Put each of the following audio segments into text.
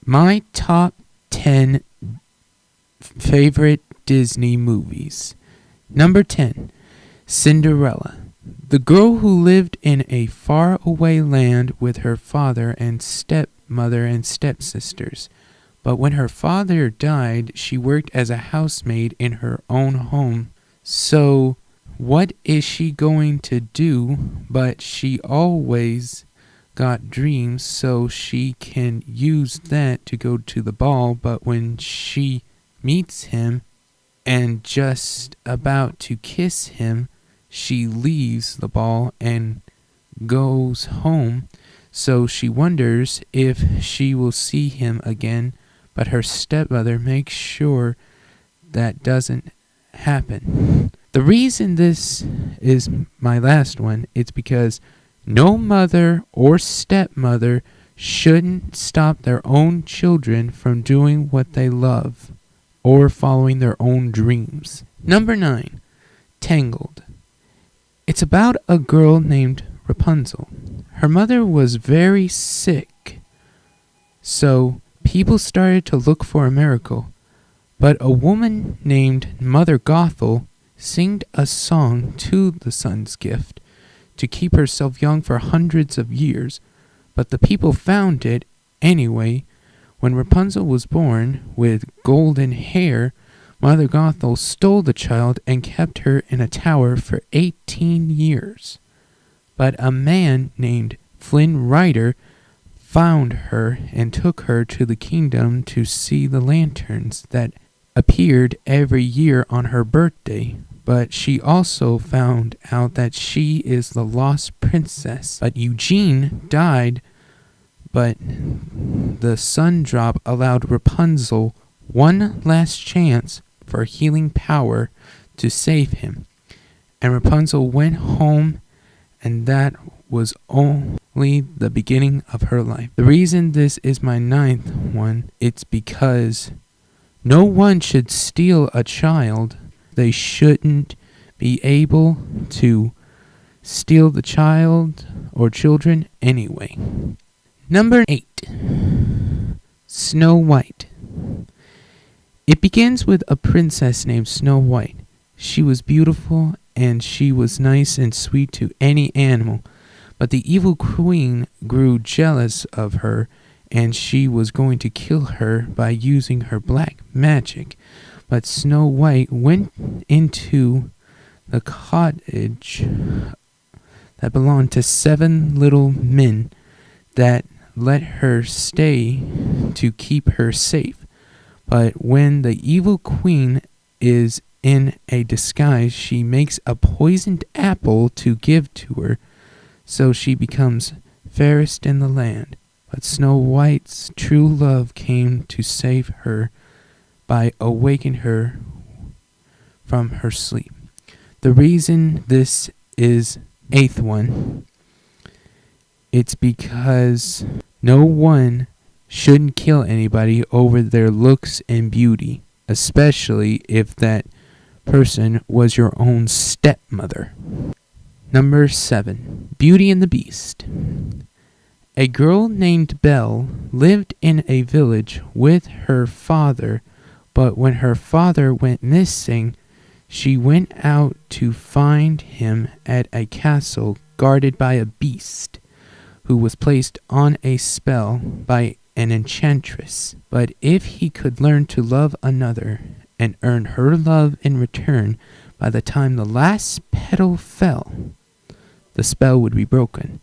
My top 10 favorite Disney movies. Number 10, Cinderella. The girl who lived in a faraway land with her father and stepmother and stepsisters. But when her father died, she worked as a housemaid in her own home. So, what is she going to do? But she always got dreams, so she can use that to go to the ball. But when she meets him and just about to kiss him, she leaves the ball and goes home. So she wonders if she will see him again, but her stepmother makes sure that doesn't happen. The reason this is my last one, it's because no mother or stepmother shouldn't stop their own children from doing what they love or following their own dreams. Number 9, Tangled. It's about a girl named Rapunzel. Her mother was very sick, so people started to look for a miracle. But a woman named Mother Gothel sang a song to the sun's gift to keep herself young for hundreds of years. But the people found it anyway. When Rapunzel was born with golden hair, Mother Gothel stole the child and kept her in a tower for 18 years. But a man named Flynn Rider found her and took her to the kingdom to see the lanterns that appeared every year on her birthday. But she also found out that she is the lost princess. But Eugene died, but the sun drop allowed Rapunzel one last chance for healing power to save him. And Rapunzel went home, and that was only the beginning of her life. The reason this is my 9th one, it's because no one should steal a child. They shouldn't be able to steal the child or children anyway. Number 8, Snow White. It begins with a princess named Snow White. She was beautiful and she was nice and sweet to any animal. But the evil queen grew jealous of her, and she was going to kill her by using her black magic. But Snow White went into the cottage that belonged to 7 little men that let her stay to keep her safe. But when the evil queen is in a disguise, she makes a poisoned apple to give to her, so she becomes fairest in the land. But Snow White's true love came to save her by awakening her from her sleep. The reason this is 8th one, it's because no one shouldn't kill anybody over their looks and beauty, especially if that person was your own stepmother. Number 7, Beauty and the Beast. A girl named Belle lived in a village with her father, but when her father went missing, she went out to find him at a castle guarded by a beast who was placed on a spell by an enchantress. But if he could learn to love another and earn her love in return, by the time the last petal fell, the spell would be broken.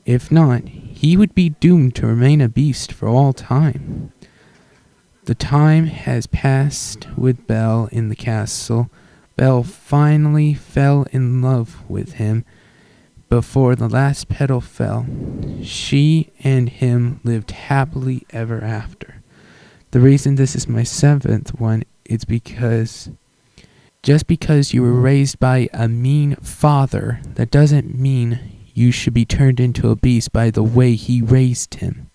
If not, he would be doomed to remain a beast for all time. The time has passed with Belle in the castle. Belle finally fell in love with him before the last petal fell. She and him lived happily ever after. The reason this is my 7th one is because just because you were raised by a mean father, that doesn't mean you should be turned into a beast by the way he raised him.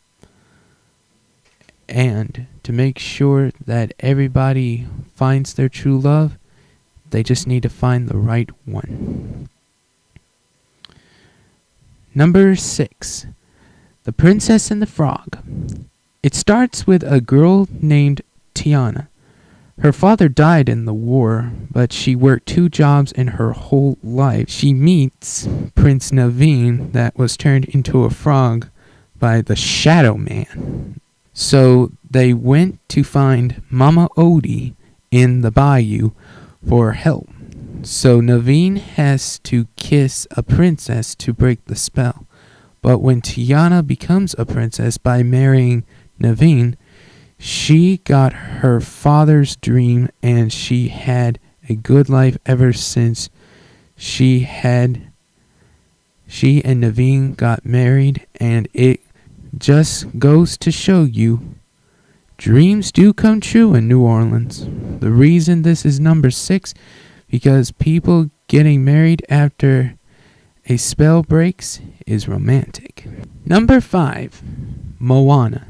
And to make sure that everybody finds their true love, they just need to find the right one. Number 6, The Princess and the Frog. It starts with a girl named Tiana. Her father died in the war, but she worked 2 jobs in her whole life. She meets Prince Naveen that was turned into a frog by the Shadow Man. So they went to find Mama Odie in the bayou for help. So Naveen has to kiss a princess to break the spell. But when Tiana becomes a princess by marrying Naveen, she got her father's dream, and she had a good life ever since she and Naveen got married. And it just goes to show you, dreams do come true in New Orleans. The reason this is number 6, because people getting married after a spell breaks is romantic. Number 5, Moana.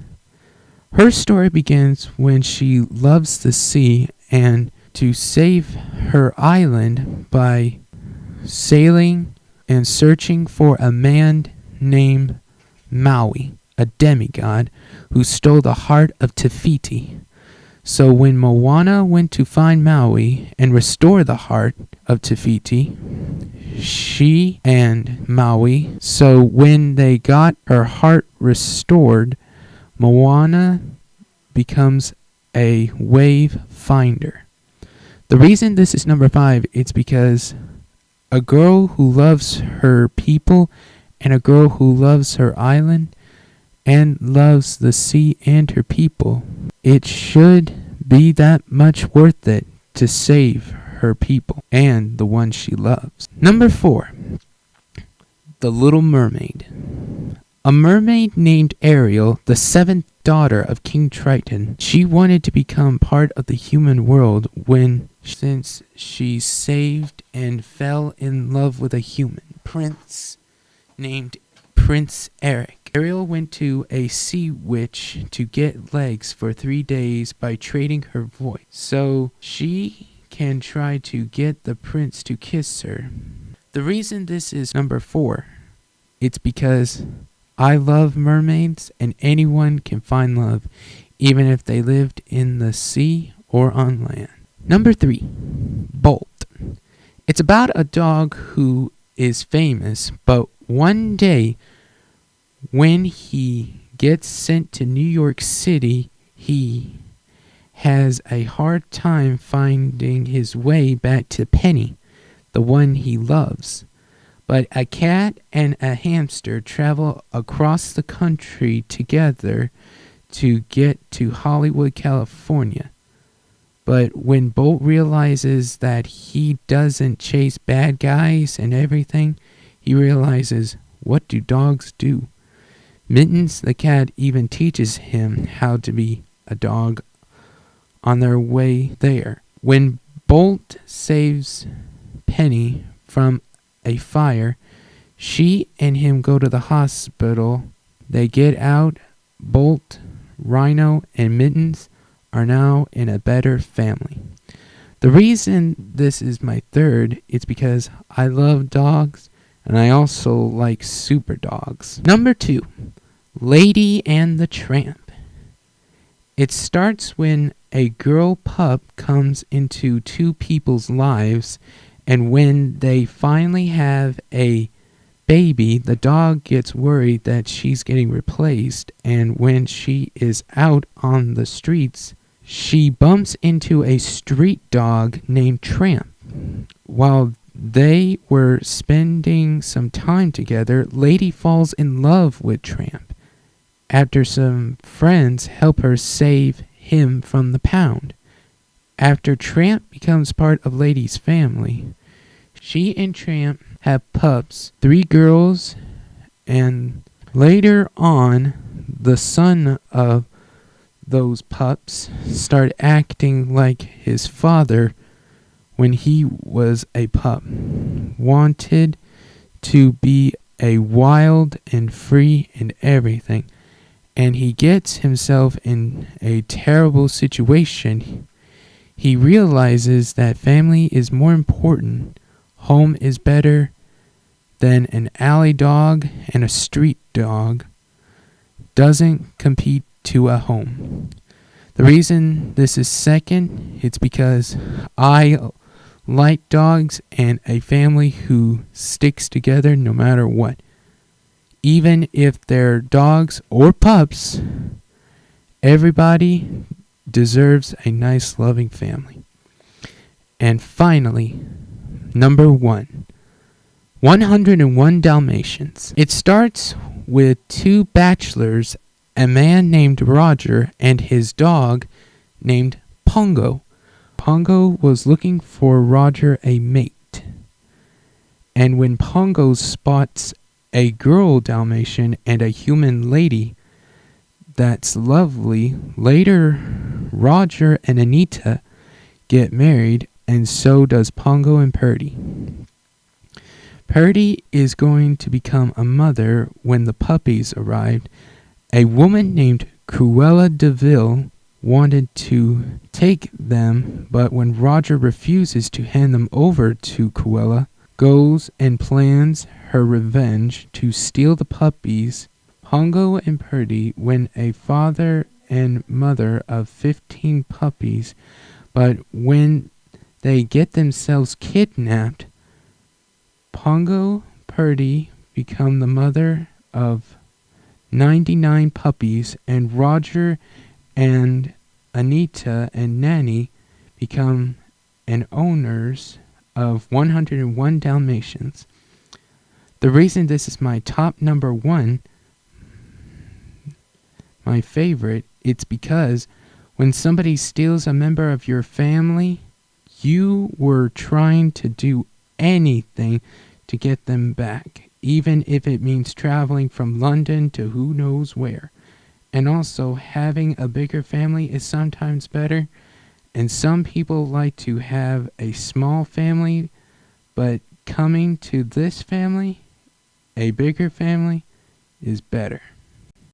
Her story begins when she loves the sea and to save her island by sailing and searching for a man named Maui, a demigod who stole the heart of Te Fiti. So when Moana went to find Maui and restore the heart of Te Fiti, she and Maui, so when they got her heart restored, Moana becomes a wave finder. The reason this is number 5 is because a girl who loves her people and a girl who loves her island and loves the sea and her people, it should be that much worth it to save her people and the one she loves. Number 4, The Little Mermaid. A mermaid named Ariel, the 7th daughter of King Triton, she wanted to become part of the human world since she saved and fell in love with a human prince named Prince Eric. Ariel went to a sea witch to get legs for 3 days by trading her voice, so she can try to get the prince to kiss her. The reason this is number 4, it's because I love mermaids, and anyone can find love, even if they lived in the sea or on land. Number 3, Bolt. It's about a dog who is famous, but one day when he gets sent to New York City, he has a hard time finding his way back to Penny, the one he loves. But a cat and a hamster travel across the country together to get to Hollywood, California. But when Bolt realizes that he doesn't chase bad guys and everything, he realizes, what do dogs do? Mittens the cat even teaches him how to be a dog on their way there. When Bolt saves Penny from a fire, she and him go to the hospital. They get out. Bolt, Rhino, and Mittens are now in a better family. The reason this is my 3rd is because I love dogs, and I also like super dogs. Number 2, Lady and the Tramp. It starts when a girl pup comes into 2 people's lives, and when they finally have a baby, the dog gets worried that she's getting replaced, and when she is out on the streets, she bumps into a street dog named Tramp. While they were spending some time together, Lady falls in love with Tramp after some friends help her save him from the pound. After Tramp becomes part of Lady's family, she and Tramp have pups, 3 girls, and later on, the son of those pups start acting like his father when he was a pup. Wanted to be a wild and free and everything, and he gets himself in a terrible situation. He realizes that family is more important. Home is better than an alley dog, and a street dog doesn't compete to a home. The reason this is second, it's because I like dogs and a family who sticks together no matter what. Even if they're dogs or pups, everybody deserves a nice, loving family. And finally, number 101 Dalmatians. It starts with two bachelors, a man named Roger and his dog named Pongo. Pongo was looking for Roger a mate. And when Pongo spots a girl Dalmatian and a human lady that's lovely, later Roger and Anita get married, and so does Pongo and Purdy. Purdy is going to become a mother when the puppies arrived. A woman named Cruella de Vil wanted to take them, but when Roger refuses to hand them over to Cruella, goes and plans her revenge to steal the puppies. Pongo and Purdy win a father and mother of 15 puppies, but when they get themselves kidnapped, Pongo, Purdy become the mother of 99 puppies, and Roger and Anita and Nanny become owners of 101 Dalmatians. The reason this is my top number 1, my favorite, it's because when somebody steals a member of your family, you were trying to do anything to get them back, even if it means traveling from London to who knows where. And also, having a bigger family is sometimes better, and some people like to have a small family, but coming to this family, a bigger family, is better.